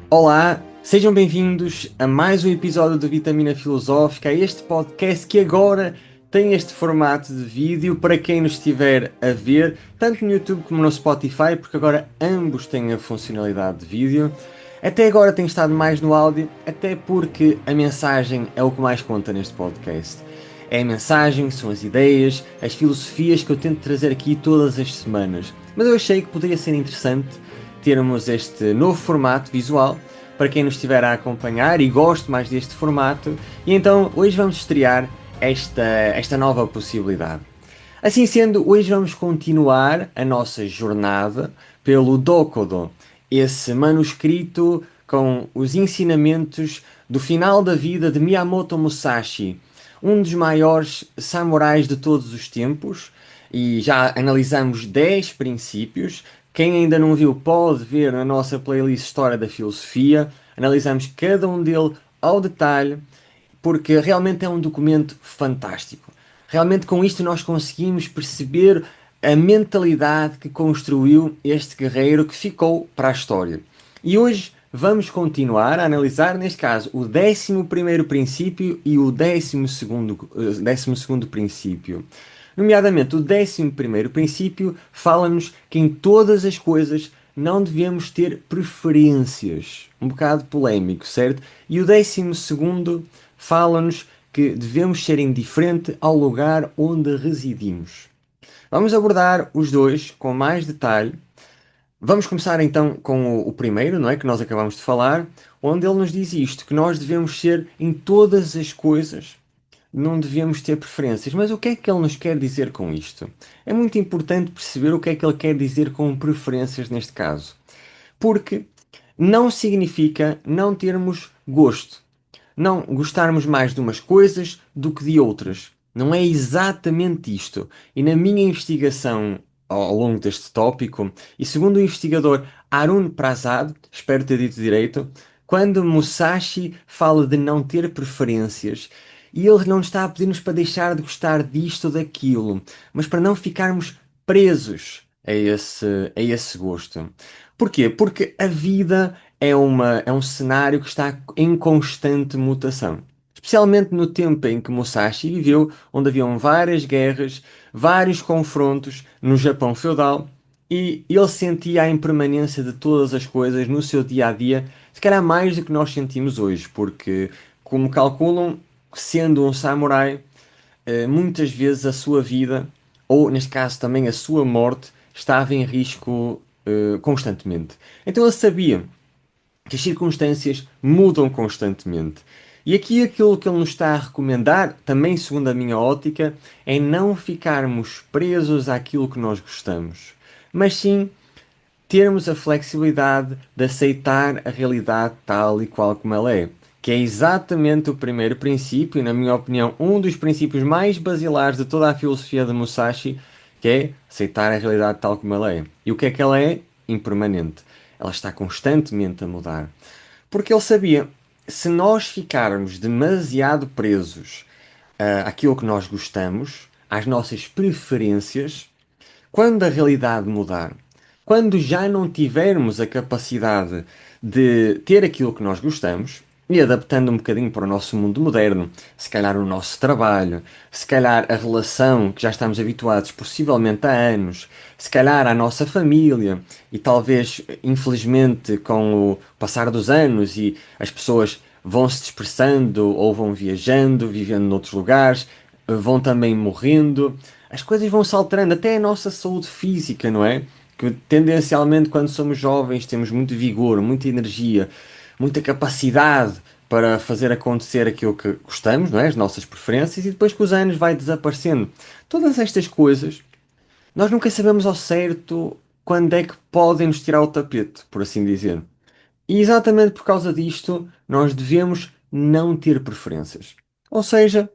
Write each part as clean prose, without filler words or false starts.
Olá, sejam bem-vindos a mais um episódio do Vitamina Filosófica, a este podcast que agora tem este formato de vídeo para quem nos estiver a ver, tanto no YouTube como no Spotify, porque agora ambos têm a funcionalidade de vídeo. Até agora tem estado mais no áudio, até porque a mensagem é o que mais conta neste podcast. É a mensagem, são as ideias, as filosofias que eu tento trazer aqui todas as semanas. Mas eu achei que poderia ser interessante termos este novo formato visual para quem nos estiver a acompanhar e goste mais deste formato. E então hoje vamos estrear esta nova possibilidade. Assim sendo, hoje vamos continuar a nossa jornada pelo Dokodo, esse manuscrito com os ensinamentos do final da vida de Miyamoto Musashi, um dos maiores samurais de todos os tempos, e já analisamos 10 princípios. Quem ainda não viu pode ver na nossa playlist História da Filosofia. Analisamos cada um dele ao detalhe, porque realmente é um documento fantástico. Realmente com isto nós conseguimos perceber a mentalidade que construiu este guerreiro que ficou para a história. E hoje vamos continuar a analisar, neste caso, o 11º princípio e o 12º princípio. Nomeadamente, o 11º princípio fala-nos que em todas as coisas não devemos ter preferências. Um bocado polémico, certo? E o 12º fala-nos que devemos ser indiferente ao lugar onde residimos. Vamos abordar os dois com mais detalhe. Vamos começar então com o primeiro, não é? Que nós acabamos de falar, onde ele nos diz isto, que nós devemos ser em todas as coisas, não devemos ter preferências. Mas o que é que ele nos quer dizer com isto? É muito importante perceber o que é que ele quer dizer com preferências neste caso. Porque não significa não termos gosto, não gostarmos mais de umas coisas do que de outras. Não é exatamente isto. E na minha investigação ao longo deste tópico, e segundo o investigador Arun Prasad, espero ter dito direito, quando Musashi fala de não ter preferências, e ele não está a pedir-nos para deixar de gostar disto ou daquilo, mas para não ficarmos presos a esse gosto. Porquê? Porque a vida é um cenário que está em constante mutação. Especialmente no tempo em que Musashi viveu, onde haviam várias guerras, vários confrontos no Japão feudal, e ele sentia a impermanência de todas as coisas no seu dia a dia, se calhar mais do que nós sentimos hoje, porque, como calculam, sendo um samurai, muitas vezes a sua vida, ou neste caso também a sua morte, estava em risco constantemente. Então ele sabia que as circunstâncias mudam constantemente. E aqui aquilo que ele nos está a recomendar, também segundo a minha ótica, é não ficarmos presos àquilo que nós gostamos, mas sim termos a flexibilidade de aceitar a realidade tal e qual como ela é. Que é exatamente o primeiro princípio, e na minha opinião, um dos princípios mais basilares de toda a filosofia de Musashi, que é aceitar a realidade tal como ela é. E o que é que ela é? Impermanente. Ela está constantemente a mudar. Porque ele sabia, se nós ficarmos demasiado presos àquilo que nós gostamos, às nossas preferências, quando a realidade mudar, quando já não tivermos a capacidade de ter aquilo que nós gostamos, e adaptando um bocadinho para o nosso mundo moderno, se calhar o nosso trabalho, se calhar a relação que já estamos habituados possivelmente há anos, se calhar a nossa família, e talvez, infelizmente, com o passar dos anos e as pessoas vão se dispersando ou vão viajando, vivendo noutros lugares, vão também morrendo, as coisas vão se alterando, até a nossa saúde física, não é? Que tendencialmente, quando somos jovens, temos muito vigor, muita energia, muita capacidade para fazer acontecer aquilo que gostamos, não é? As nossas preferências, e depois com os anos vai desaparecendo. Todas estas coisas, nós nunca sabemos ao certo quando é que podem nos tirar o tapete, por assim dizer. E exatamente por causa disto, nós devemos não ter preferências. Ou seja,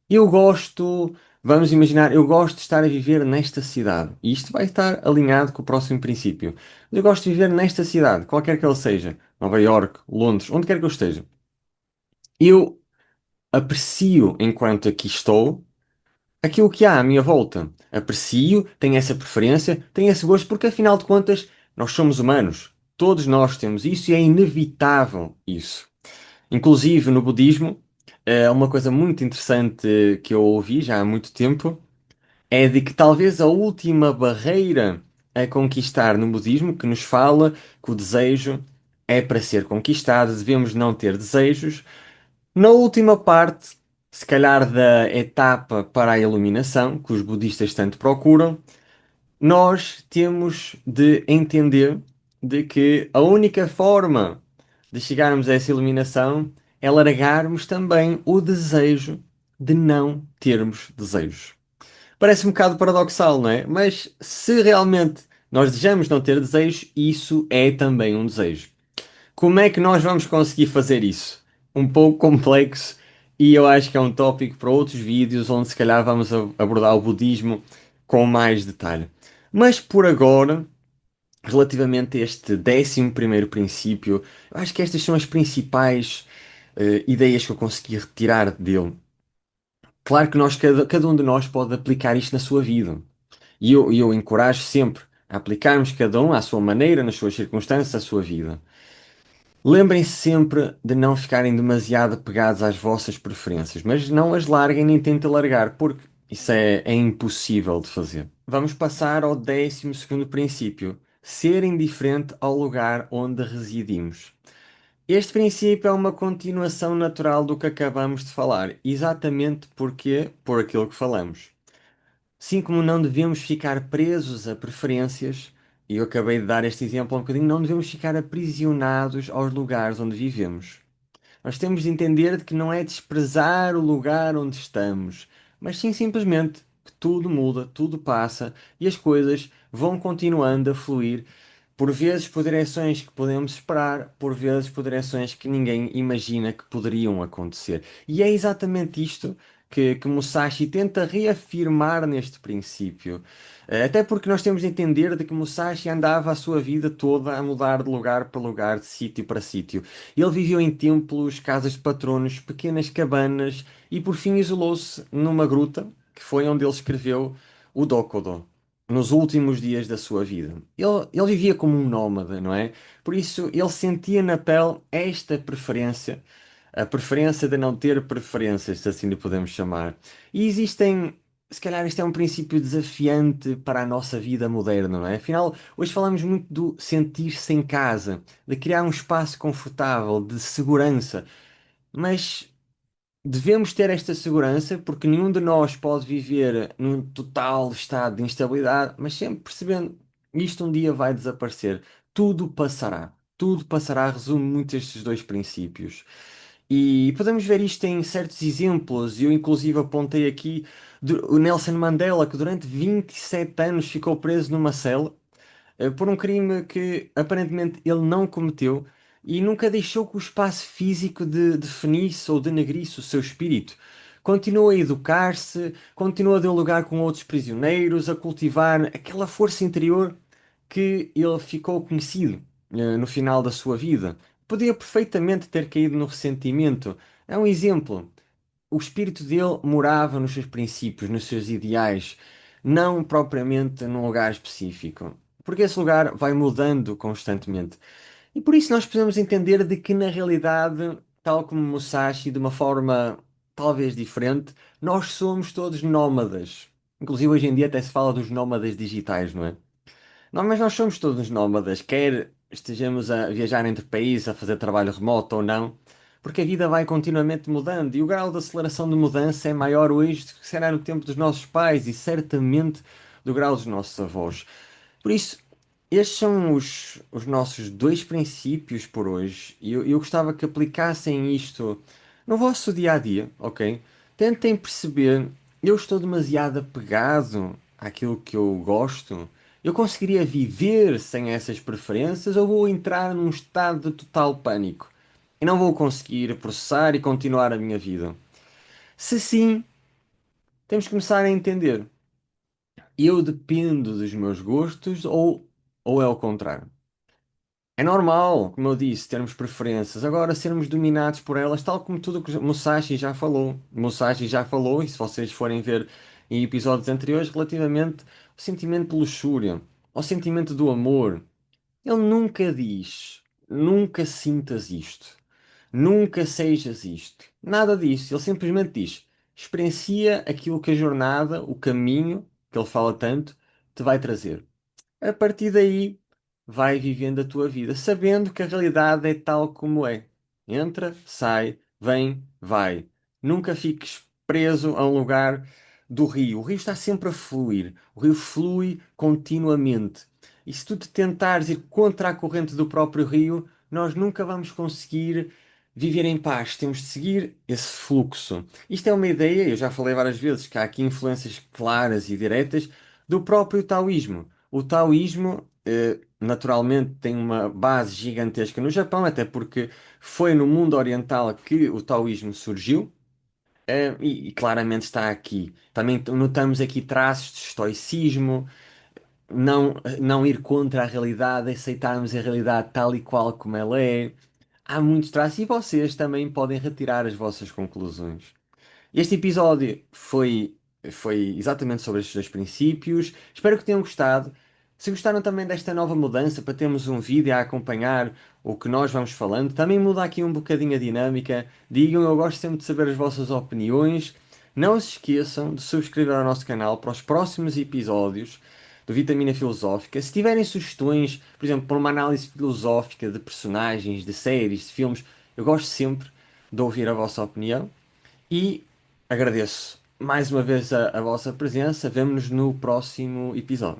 eu gosto, vamos imaginar, eu gosto de estar a viver nesta cidade. E isto vai estar alinhado com o próximo princípio. Eu gosto de viver nesta cidade, qualquer que ela seja. Nova York, Londres, onde quer que eu esteja. Eu aprecio, enquanto aqui estou, aquilo que há à minha volta. Aprecio, tenho essa preferência, tenho esse gosto, porque afinal de contas, nós somos humanos. Todos nós temos isso e é inevitável isso. Inclusive no budismo, uma coisa muito interessante que eu ouvi já há muito tempo é de que talvez a última barreira a conquistar no budismo, que nos fala que o desejo é para ser conquistado, devemos não ter desejos. Na última parte, se calhar da etapa para a iluminação, que os budistas tanto procuram, nós temos de entender de que a única forma de chegarmos a essa iluminação é largarmos também o desejo de não termos desejos. Parece um bocado paradoxal, não é? Mas se realmente nós desejamos não ter desejos, isso é também um desejo. Como é que nós vamos conseguir fazer isso? Um pouco complexo e eu acho que é um tópico para outros vídeos onde se calhar vamos abordar o budismo com mais detalhe. Mas por agora, relativamente a este 11º princípio, eu acho que estas são as principais ideias que eu consegui retirar dele. Claro que cada um de nós pode aplicar isto na sua vida. E eu encorajo sempre a aplicarmos cada um à sua maneira, nas suas circunstâncias, à sua vida. Lembrem-se sempre de não ficarem demasiado apegados às vossas preferências, mas não as larguem nem tentem largar, porque isso é impossível de fazer. Vamos passar ao 12º princípio: ser indiferente ao lugar onde residimos. Este princípio é uma continuação natural do que acabamos de falar, exatamente porque por aquilo que falamos. Assim como não devemos ficar presos a preferências, e eu acabei de dar este exemplo há um bocadinho, não devemos ficar aprisionados aos lugares onde vivemos. Nós temos de entender de que não é desprezar o lugar onde estamos, mas sim simplesmente que tudo muda, tudo passa e as coisas vão continuando a fluir, por vezes por direções que podemos esperar, por vezes por direções que ninguém imagina que poderiam acontecer. E é exatamente isto que Musashi tenta reafirmar neste princípio. Até porque nós temos de entender de que Musashi andava a sua vida toda a mudar de lugar para lugar, de sítio para sítio. Ele viveu em templos, casas de patronos, pequenas cabanas e por fim isolou-se numa gruta, que foi onde ele escreveu o Dokodo, nos últimos dias da sua vida. Ele vivia como um nómada, não é? Por isso ele sentia na pele esta preferência, a preferência de não ter preferências, se assim lhe podemos chamar. E existem. Se calhar este é um princípio desafiante para a nossa vida moderna, não é? Afinal, hoje falamos muito do sentir-se em casa, de criar um espaço confortável, de segurança. Mas devemos ter esta segurança porque nenhum de nós pode viver num total estado de instabilidade, mas sempre percebendo isto um dia vai desaparecer. Tudo passará. Tudo passará, resume muito estes dois princípios. E podemos ver isto em certos exemplos. Eu, inclusive, apontei aqui o Nelson Mandela, que durante 27 anos ficou preso numa cela por um crime que aparentemente ele não cometeu e nunca deixou que o espaço físico definisse ou denegrisse o seu espírito. Continua a educar-se, continua a dialogar com outros prisioneiros, a cultivar aquela força interior que ele ficou conhecido no final da sua vida. Podia perfeitamente ter caído no ressentimento. É um exemplo. O espírito dele morava nos seus princípios, nos seus ideais, não propriamente num lugar específico. Porque esse lugar vai mudando constantemente. E por isso nós precisamos entender de que, na realidade, tal como Musashi, de uma forma talvez diferente, nós somos todos nómadas. Inclusive hoje em dia até se fala dos nómadas digitais, não é? Não, mas nós somos todos nómadas, quer estejamos a viajar entre países, a fazer trabalho remoto ou não, porque a vida vai continuamente mudando e o grau de aceleração de mudança é maior hoje do que será no tempo dos nossos pais e certamente do grau dos nossos avós. Por isso, estes são os nossos dois princípios por hoje e eu gostava que aplicassem isto no vosso dia a dia, ok? Tentem perceber, eu estou demasiado apegado àquilo que eu gosto. Eu conseguiria viver sem essas preferências ou vou entrar num estado de total pânico e não vou conseguir processar e continuar a minha vida? Se sim, temos que começar a entender. Eu dependo dos meus gostos ou é o contrário? É normal, como eu disse, termos preferências. Agora, sermos dominados por elas, tal como tudo o que Musashi já falou. Musashi já falou, e se vocês forem ver em episódios anteriores, relativamente ao sentimento de luxúria, ao sentimento do amor. Ele nunca diz, nunca sintas isto, nunca sejas isto. Nada disso. Ele simplesmente diz, experiencia aquilo que a jornada, o caminho, que ele fala tanto, te vai trazer. A partir daí, vai vivendo a tua vida, sabendo que a realidade é tal como é. Entra, sai, vem, vai. Nunca fiques preso a um lugar do rio. O rio está sempre a fluir. O rio flui continuamente. E se tu te tentares ir contra a corrente do próprio rio, nós nunca vamos conseguir viver em paz. Temos de seguir esse fluxo. Isto é uma ideia, eu já falei várias vezes, que há aqui influências claras e diretas do próprio taoísmo. O taoísmo, naturalmente, tem uma base gigantesca no Japão, até porque foi no mundo oriental que o taoísmo surgiu, e claramente está aqui. Também notamos aqui traços de estoicismo, não ir contra a realidade, aceitarmos a realidade tal e qual como ela é. Há muitos traços e vocês também podem retirar as vossas conclusões. Este episódio foi exatamente sobre estes dois princípios. Espero que tenham gostado. Se gostaram também desta nova mudança, para termos um vídeo a acompanhar o que nós vamos falando, também muda aqui um bocadinho a dinâmica. Digam, eu gosto sempre de saber as vossas opiniões. Não se esqueçam de subscrever ao nosso canal para os próximos episódios do Vitamina Filosófica. Se tiverem sugestões, por exemplo, para uma análise filosófica de personagens, de séries, de filmes, eu gosto sempre de ouvir a vossa opinião. E agradeço mais uma vez a vossa presença. Vemo-nos no próximo episódio.